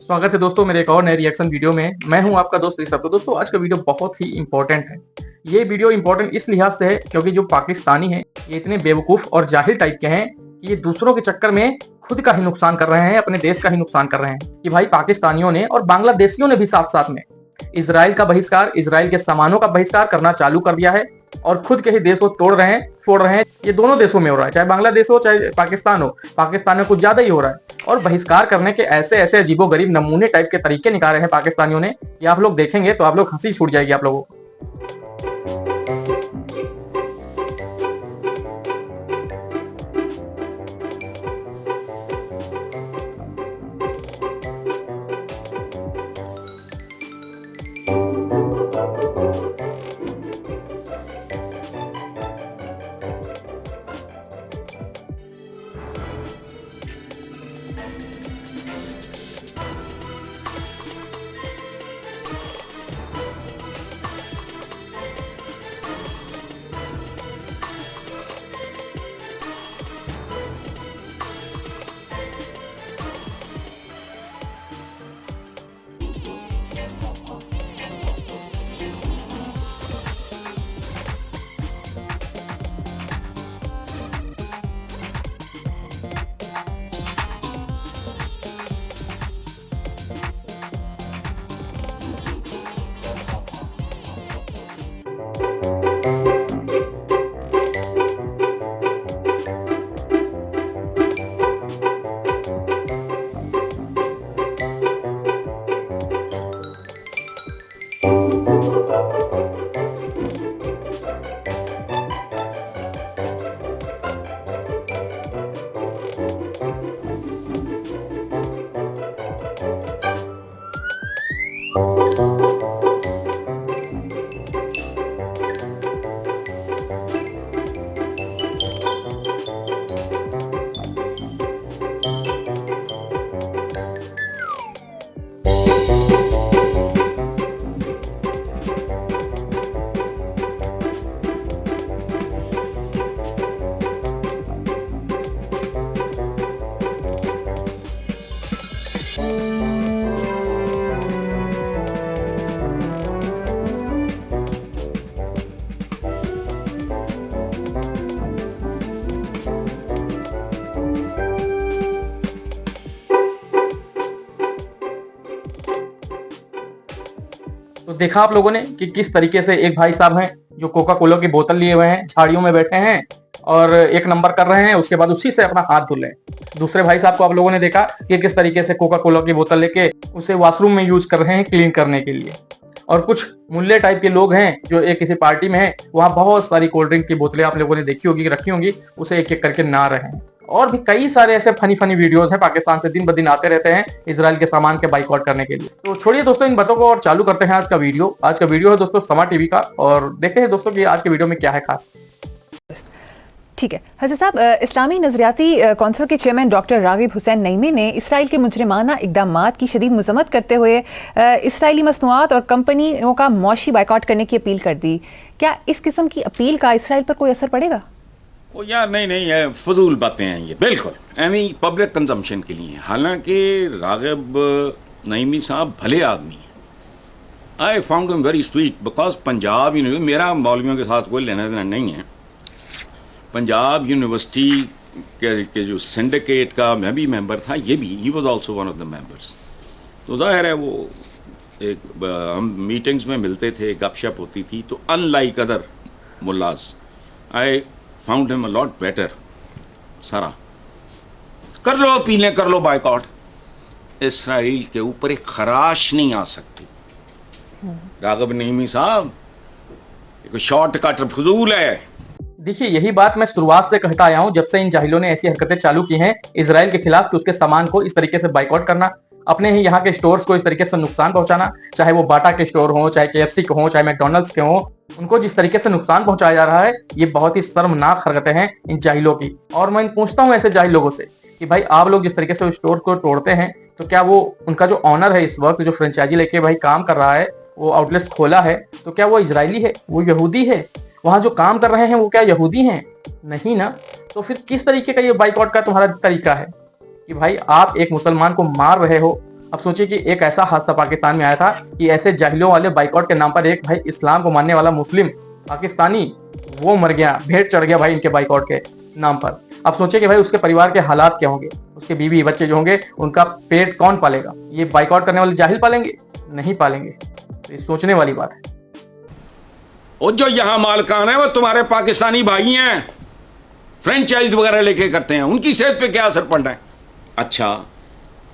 स्वागत है दोस्तों मेरे एक और नए रिएक्शन वीडियो में। मैं हूं आपका दोस्त ऋषभ। तो दोस्तों आज का वीडियो बहुत ही इंपॉर्टेंट है। ये वीडियो इंपॉर्टेंट इस लिहाज से है क्योंकि जो पाकिस्तानी हैं ये इतने बेवकूफ और जाहिल टाइप के हैं कि ये दूसरों के चक्कर में खुद का ही नुकसान कर रहे हैं, अपने देश का ही नुकसान कर रहे हैं। कि भाई पाकिस्तानियों ने और बांग्लादेशियों ने भी साथ साथ में इजराइल का बहिष्कार, इजराइल के सामानों का बहिष्कार करना चालू कर दिया है और खुद के ही देश को तोड़ रहे हैं, छोड़ रहे हैं। ये दोनों देशों में हो रहा है, चाहे बांग्लादेश हो चाहे पाकिस्तान हो। पाकिस्तान में कुछ ज्यादा ही हो रहा है और बहिष्कार करने के ऐसे ऐसे अजीबोगरीब नमूने टाइप के तरीके निकाले हैं पाकिस्तानियों ने। ये आप लोग देखेंगे तो आप लोग हंसी छूट जाएगी आप लोगों को। तो देखा आप लोगों ने कि किस तरीके से एक भाई साहब हैं जो कोका कोला की बोतल लिए हुए हैं, झाड़ियों में बैठे हैं और एक नंबर कर रहे हैं, उसके बाद उसी से अपना हाथ धुल रहे हैं। दूसरे भाई साहब को आप लोगों ने देखा कि किस तरीके से कोका कोला की बोतल लेके उसे वॉशरूम में यूज कर रहे हैं क्लीन करने के लिए। और कुछ मुल्ले टाइप के लोग हैं जो एक किसी पार्टी में है, वहां बहुत सारी कोल्ड ड्रिंक की बोतलें आप लोगों ने देखी होगी, रखी होंगी, उसे एक एक करके ना रहे हैं। और भी कई सारे ऐसे फनी वीडियोस हैं पाकिस्तान से दिन ब दिन आते रहते हैं इजराइल के सामान के बाइकआउट करने के लिए। तो छोड़िए दोस्तों इन बातों को और चालू करते हैं आज का वीडियो। आज का वीडियो है दोस्तों समा टीवी का और देखते हैं दोस्तों कि आज के वीडियो में क्या है खास। ठीक है हज़रत साहब, इस्लामी नज़रियाती कौंसिल के चेयरमैन डॉक्टर रागिब हुसैन नईमी ने इसराइल के मुजरिमाना इक़दामात की शदीद मज़म्मत करते हुए इसराइली मसनूआत और कंपनियों का मौशी बाइकआउट करने की अपील कर दी। क्या इस किस्म की अपील का इसराइल पर कोई असर पड़ेगा? वो यार नहीं फजूल बातें हैं ये, बिल्कुल एवं पब्लिक कंजम्पशन के लिए। हालांकि रागिब नईमी साहब भले आदमी हैं। आई found him very sweet because Punjab university, मेरा मौलवियों के साथ कोई लेना देना नहीं है। पंजाब यूनिवर्सिटी के जो सिंडिकेट का मैं भी मेंबर था, ये भी he was also one of the members. तो जाहिर है वो एक हम मीटिंग्स में मिलते थे, गपशप होती थी। तो unlike other mullahs I found him a lot better. सारा कर लो अपीलें, कर लो बाइकआउट, इसराइल के ऊपर एक खराश नहीं आ सकती। रागिब नईमी साहब एक शॉर्टकट फजूल है। देखिए यही बात मैं शुरुआत से कहता आया हूं, जब से इन जाहिलों ने ऐसी हरकतें चालू की हैं इजराइल के खिलाफ कि उसके सामान को इस तरीके से बाइकआउट करना, अपने ही यहाँ के स्टोर्स को इस तरीके से नुकसान पहुंचाना, चाहे वो बाटा के स्टोर हो, चाहे KFC के हो, चाहे मैकडोनल्ड्स के हो, उनको जिस तरीके से नुकसान पहुंचाया जा रहा है ये बहुत ही शर्मनाक हरकतें हैं इन जाहिलों की। और मैं पूछता हूं ऐसे जाहिल लोगों से कि भाई आप लोग जिस तरीके से स्टोर को तोड़ते हैं तो क्या वो उनका जो ऑनर है इस वक्त जो फ्रेंचाइजी लेके भाई काम कर रहा है, वो आउटलेट्स खोला है, तो क्या वो इजरायली है, वो यहूदी है? वहां जो काम कर रहे हैं वो क्या यहूदी हैं? नहीं ना। तो फिर किस तरीके का ये बाइकआउट का तुम्हारा तरीका है कि भाई आप एक मुसलमान को मार रहे हो अब सोचिए कि एक ऐसा हादसा पाकिस्तान में आया था कि ऐसे जाहिलों वाले बाइकआउट के नाम पर एक भाई इस्लाम को मानने वाला मुस्लिम पाकिस्तानी वो मर गया, भेंट चढ़ गया भाई इनके बाइकआउट के नाम पर। अब सोचिए कि भाई उसके परिवार के हालात क्या होंगे, उसके बीवी बच्चे जो होंगे उनका पेट कौन पालेगा? ये बाइकआउट करने वाले जाहिल पालेंगे? नहीं पालेंगे। तो ये सोचने वाली बात है। और जो यहाँ मालकान है वो तुम्हारे पाकिस्तानी भाई हैं, फ्रेंचाइज वगैरह लेके करते हैं, उनकी सेहत पे क्या असर पड़ रहा है? अच्छा,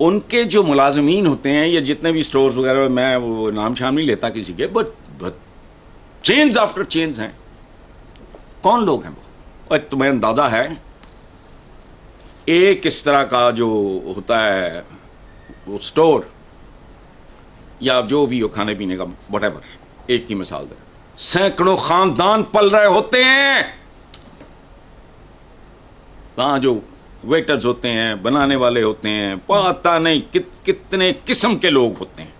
उनके जो मुलाजमीन होते हैं या जितने भी स्टोर्स वगैरह, मैं वो नाम शाम नहीं लेता किसी के, बट चेन्स आफ्टर चेन्स हैं। कौन लोग हैं वो? एक तुम्हें अंदाजा है, एक इस तरह का जो होता है वो स्टोर या जो भी हो खाने पीने का व्हाटएवर, एक की मिसाल दे, सैकड़ों खानदान पल रहे होते हैं। वहां जो वेटर्स होते हैं, बनाने वाले होते हैं, पता नहीं कितने किस्म के लोग होते हैं,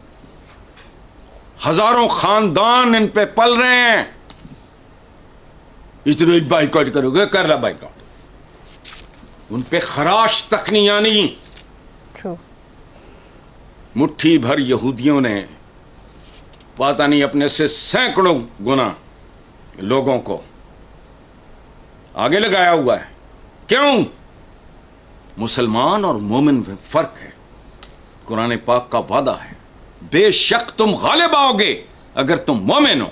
हजारों खानदान इन पे पल रहे हैं। इतने बाइकआउट करोगे, कर ला बाइकआउट, उन पे खराश तक नहीं आनी। True. मुट्ठी भर यहूदियों ने पता नहीं अपने से सैकड़ों गुना लोगों को आगे लगाया हुआ है। क्यों? मुसलमान और मोमिन में फर्क है। कुरान पाक का वादा है, बेशक तुम गालिब आओगे अगर तुम मोमिन हो।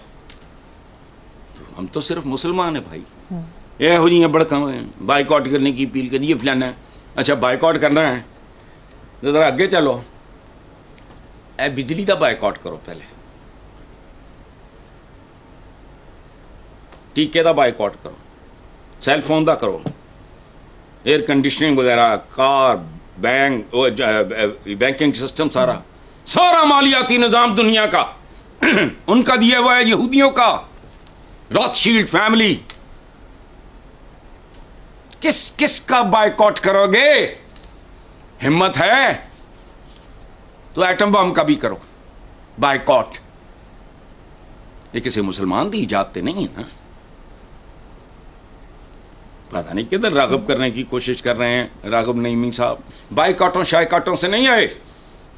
तो हम तो सिर्फ मुसलमान है भाई, ये हो जी बड़का बाइकआउट करने की अपील करिए फलाना है। अच्छा, बाइकआउट करना है तो जरा आगे चलो, ए बिजली का बाइकआउट करो, पहले टीके का बाइकआउट करो, सैल फोन का करो, एयर कंडीशनिंग वगैरह, कार, बैंकिंग सिस्टम, सारा मालियाती निजाम दुनिया का उनका दिया हुआ है, यहूदियों का, रॉथशील्ड फैमिली। किस का बाइकआउट करोगे? हिम्मत है तो एटम बम का भी करो बाइकआउट। ये किसी मुसलमान की इजाजत नहीं है ना। पता नहीं किधर राग़िब करने की कोशिश कर रहे हैं राग़िब नईमी साहब। बाइकआउटों शाइकआउटों से नहीं आए,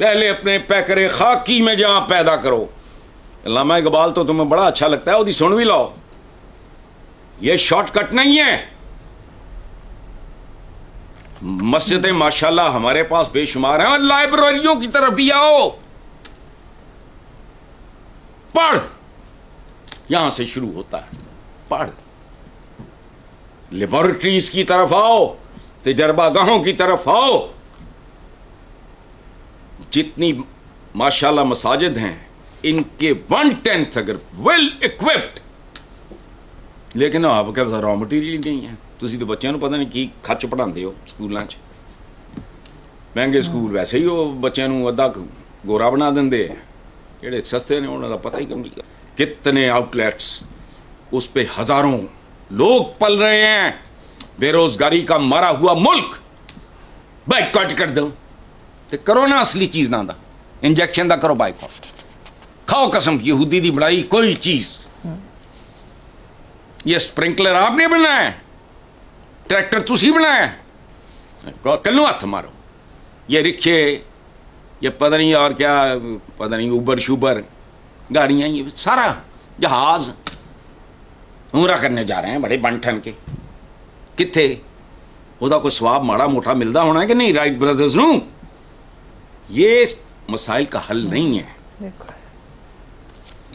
पहले अपने पैकरे खाकी में जहां पैदा करो। अल्लामा इकबाल तो तुम्हें बड़ा अच्छा लगता है, वो सुन भी लाओ। ये शॉर्टकट नहीं है। मस्जिदें माशाल्लाह हमारे पास बेशुमार हैं, और लाइब्रेरियों की तरफ भी आओ, पढ़, यहां से शुरू होता है, पढ़। लेबोरेटरीज की तरफ आओ, तजर्बागाहों की तरफ आओ। जितनी माशाल्लाह मसाजिद हैं, इनके 1/10 अगर वेल इक्विप्ड, लेकिन आपके पास रॉ मटीरियल नहीं है। ਤੁਸੀਂ तो ਬੱਚਿਆਂ ਨੂੰ ਪਤਾ ਨਹੀਂ ਕੀ ਖੱਚ ਪੜਾਉਂਦੇ ਹੋ ਸਕੂਲਾਂ 'ਚ। ਮਹਿੰਗੇ ਸਕੂਲ ਵੈਸੇ ਹੀ ਉਹ ਬੱਚਿਆਂ ਨੂੰ ਅੱਧਾ ਗੋਰਾ ਬਣਾ ਦਿੰਦੇ ਆ, ਜਿਹੜੇ ਸਸਤੇ ਨੇ ਉਹਨਾਂ ਦਾ ਪਤਾ ਹੀ ਨਹੀਂ। कितने आउटलेट्स, उस पे हजारों लोग पल रहे हैं। बेरोजगारी का मारा हुआ मुल्क, बाइकआउट कर दो तो करो ना असली चीज ना दा, इंजेक्शन दा करो बाइकआउट। खाओ कसम यहूदी दी बनाई कोई चीज। ये स्प्रिंकलर आपने बनाया, ट्रैक्टर तुसी बनाया, कल्लू हाथ मारो। ये रिक्शे, ये पता नहीं और क्या, पता नहीं उबर शुबर गाड़ियां, ये सारा जहाज उमरा करने जा रहे हैं बड़े बन ठन के। किथे ਉਹਦਾ कोई स्वाब माड़ा मोटा मिलता होना है कि नहीं राइट ब्रदर्स नू? ये मसाइल का हल नहीं है,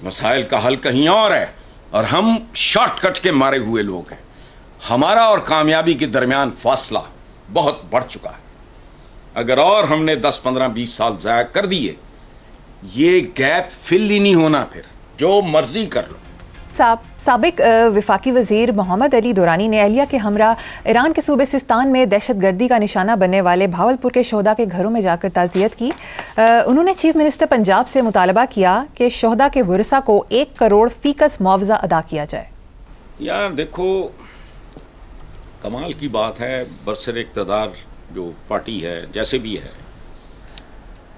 मसाइल का हल कहीं और है, और हम शॉर्टकट के मारे हुए लोग हैं। हमारा और कामयाबी के दरमियान फासला बहुत बढ़ चुका है। अगर और हमने 10, 15, 20 साल ज़ाया कर दिए, ये गैप फिल ही नहीं होना। फिर जो मर्जी कर लो। साबिक वफाकी वज़ीर मोहम्मद अली दुरानी ने अहलिया के हमरा ईरान के सूबे सिस्तान में दहशतगर्दी का निशाना बनने वाले भावलपुर के शोहदा के घरों में जाकर ताज़ियत की। उन्होंने चीफ मिनिस्टर पंजाब से मुतालबा किया कि शोहदा के वरसा को 1 करोड़ फीकस मुआवजा अदा किया जाए। यार देखो, कमाल की बात है, बरसर इक़्तिदार जो पार्टी है, जैसे भी है,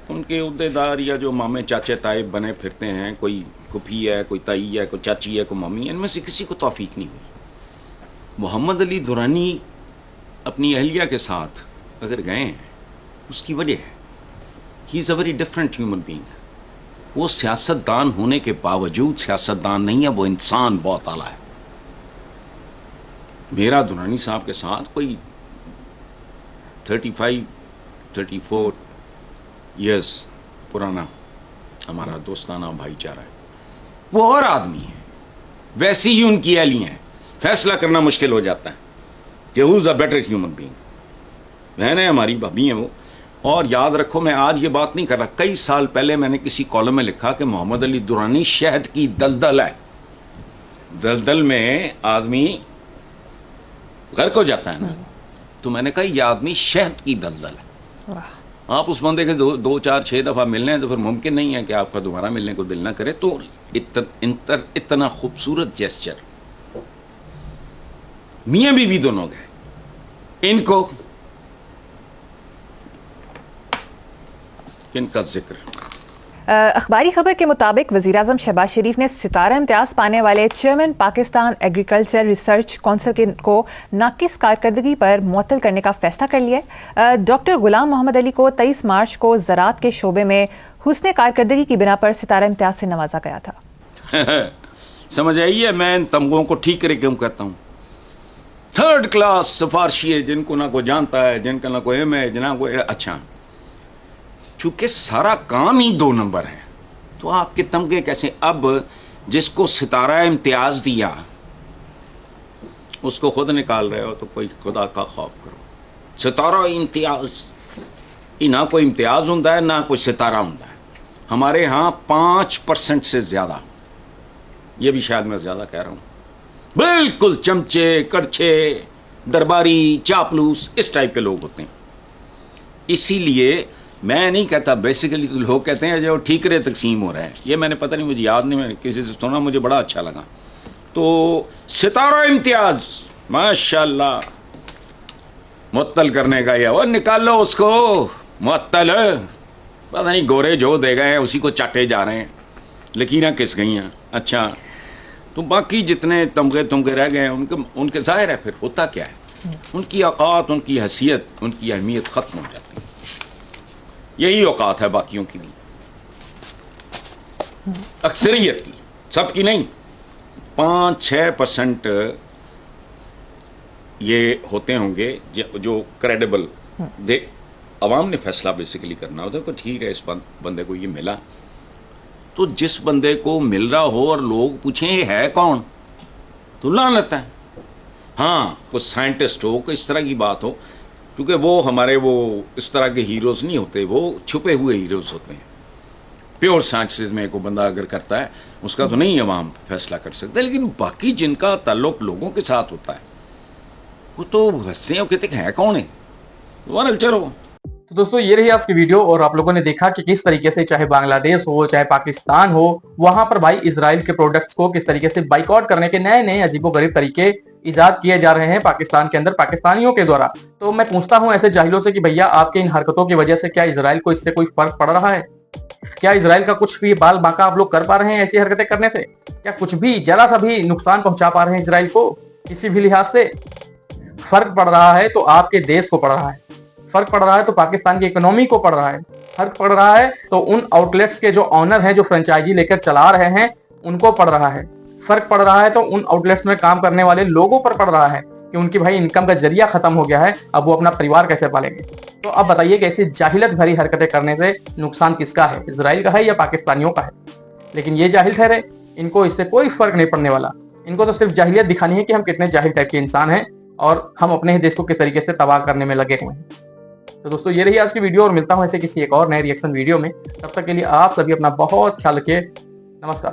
उनके उहदेदार या जो मामे चाचे ताए बने फिरते हैं, कोई फूफी है, कोई ताई है, कोई चाची है, कोई मम्मी है, इनमें से किसी को तौफीक नहीं हुई। मोहम्मद अली दुरानी अपनी अहलिया के साथ अगर गए हैं, उसकी वजह है he is a very different human being. وہ سیاستدان ہونے کے باوجود سیاستدان نہیں ہے, وہ انسان بہت اعلیٰ ہے. میرا درانی صاحب کے ساتھ کوئی 34 ایئرس پرانا ہمارا دوستانہ بھائی چارہ ہے. وہ اور آدمی ہے, ویسی ہی ان کی اہلیاں ہیں. فیصلہ کرنا مشکل ہو جاتا ہے کہ ہو از اے بیٹر ہیومن بینگ. بہنیں ہماری بھابھی ہیں وہ. اور یاد رکھو, میں آج یہ بات نہیں کر رہا, کئی سال پہلے میں نے کسی کالم میں لکھا کہ محمد علی درانی شہد کی دلدل ہے. دلدل میں آدمی غرق ہو جاتا ہے نا, تو میں نے کہا یہ آدمی شہد کی دلدل ہے. آپ اس بندے کے 2 4 6 دفعہ ملنے ہیں تو پھر ممکن نہیں ہے کہ آپ کا دوبارہ ملنے کو دل نہ کرے. تو اتنا خوبصورت جیسچر. میاں بیوی دونوں گئے, ان کو کن کا ذکر. اخباری خبر کے مطابق وزیراعظم شہباز شریف نے ستارہ امتیاز پانے والے chairman Pakistan agriculture research council کو ناقص کارکردگی پر معطل کرنے کا فیصلہ کر لیا ہے. ڈاکٹر غلام محمد علی کو 23 مارچ کو زراعت کے شعبے میں حسن کارکردگی کی بنا پر ستارہ امتیاز سے نوازا گیا تھا. سمجھ آئیے میں ان تمغوں کو ٹھیک کرے کیوں کہتا ہوں. 3rd کلاس سفارشی ہے, جن کو نہ کوئی جانتا ہے, جن کا نہ کوئی ایم ہے, نہ کوئی. اچھا, چونکہ سارا کام ہی 2 نمبر ہے تو آپ کے تمغے کیسے. اب جس کو ستارہ امتیاز دیا اس کو خود نکال رہے ہو تو کوئی خدا کا خوف کرو. ستارہ امتیاز نہ کوئی امتیاز ہوتا ہے نہ کوئی ستارہ ہوتا ہے. ہمارے ہاں 5% سے زیادہ, یہ بھی شاید میں زیادہ کہہ رہا ہوں, بالکل چمچے کڑچے درباری چاپلوس اس ٹائپ کے لوگ ہوتے ہیں. اسی لیے میں نہیں کہتا, بیسیکلی تو لوگ کہتے ہیں جو ٹھیکرے تقسیم ہو رہے ہیں. یہ میں نے پتہ نہیں, مجھے یاد نہیں, میں نے کسی سے سنا, مجھے بڑا اچھا لگا. تو ستارہ امتیاز ماشاءاللہ معطل کرنے کا, یہ اور نکال لو اس کو معطل. پتہ نہیں گورے جو دے گئے ہیں اسی کو چاٹے جا رہے ہیں, لکیراں کس گئی ہیں. اچھا, تو باقی جتنے تمغے رہ گئے ہیں ان کے ظاہر ہے پھر ہوتا کیا ہے, ان کی اوقات, ان کی حیثیت, ان کی اہمیت ختم ہو جاتی ہے. یہی اوقات ہے باقیوں کی بھی, اکثریت کی, سب کی نہیں. 5-6% یہ ہوتے ہوں گے جو کریڈیبل. عوام نے فیصلہ بیسیکلی کرنا ہوتا ہے کہ ٹھیک ہے اس بندے کو یہ ملا, تو جس بندے کو مل رہا ہو اور لوگ پوچھیں یہ ہے کون تو لعنت ہے. ہاں کوئی سائنٹسٹ ہو, کوئی اس طرح کی بات ہو, کیونکہ وہ ہمارے وہ اس طرح کے ہیروز نہیں ہوتے, وہ چھپے ہوئے ہیروز ہوتے ہیں. پیور سائنسز میں کوئی بندہ اگر کرتا ہے اس کا تو نہیں عوام فیصلہ کر سکتے, لیکن باقی جن کا تعلق لوگوں کے ساتھ ہوتا ہے وہ تو ہنستے ہیں, وہ کہتے ہیں کون ہے, وہ الچر ہو. تو دوستو یہ رہی آج کی ویڈیو, اور آپ لوگوں نے دیکھا کہ کس طریقے سے چاہے بنگلہ دیش ہو چاہے پاکستان ہو, وہاں پر بھائی اسرائیل کے پروڈکٹس کو کس طریقے سے بائیکاٹ کرنے کے نئے عجیب و غریب طریقے ایجاد کیے جا رہے ہیں پاکستان کے اندر پاکستانیوں کے دوارا. تو میں پوچھتا ہوں ایسے جاہلوں سے کہ بھیا آپ کے ان حرکتوں کی وجہ سے کیا اسرائیل کو اس سے کوئی فرق پڑ رہا ہے؟ کیا اسرائیل کا کچھ بھی بال باقا آپ لوگ کر پا رہے ہیں ایسی حرکتیں کرنے سے؟ کیا کچھ بھی ذرا سا بھی نقصان پہنچا پا رہے ہیں اسرائیل کو کسی بھی لحاظ سے؟ فرق پڑ رہا ہے تو آپ کے دیش کو پڑ رہا ہے, فرق پڑ رہا ہے تو پاکستان کی اکنومی کو پڑ رہا ہے, فرق پڑ رہا ہے تو ان آؤٹ لیٹس کے جو آنر ہیں جو فرنچائزی لے کر چلا رہے ہیں ان کو پڑ رہا ہے, فرق پڑ رہا ہے تو ان آؤٹ لیٹس میں کام کرنے والے لوگوں پر پڑ رہا ہے کہ ان کی بھائی انکم کا ذریعہ ختم ہو گیا ہے, اب وہ اپنا پریوار کیسے پالیں گے. تو اب بتائیے کہ ایسی جاہلت بھری حرکتیں کرنے سے نقصان کس کا ہے, اسرائیل کا ہے یا پاکستانیوں کا ہے؟ لیکن یہ جاہل ٹھہرے, ان کو اس سے کوئی فرق نہیں پڑنے والا. ان کو تو صرف جاہلیت دکھانی ہے کہ ہم کتنے جاہل ٹائپ کے انسان ہیں اور ہم اپنے ہی دیش کو کس طریقے سے تباہ کرنے میں لگے ہوئے ہیں. تو دوستو یہ رہی آج کی ویڈیو, اور ملتا ہوں ایسے کسی ایک اور نئے ریئیکشن ویڈیو میں. تب تک کے لیے آپ سبھی اپنا بہت خیال رکھیے. نمسکار.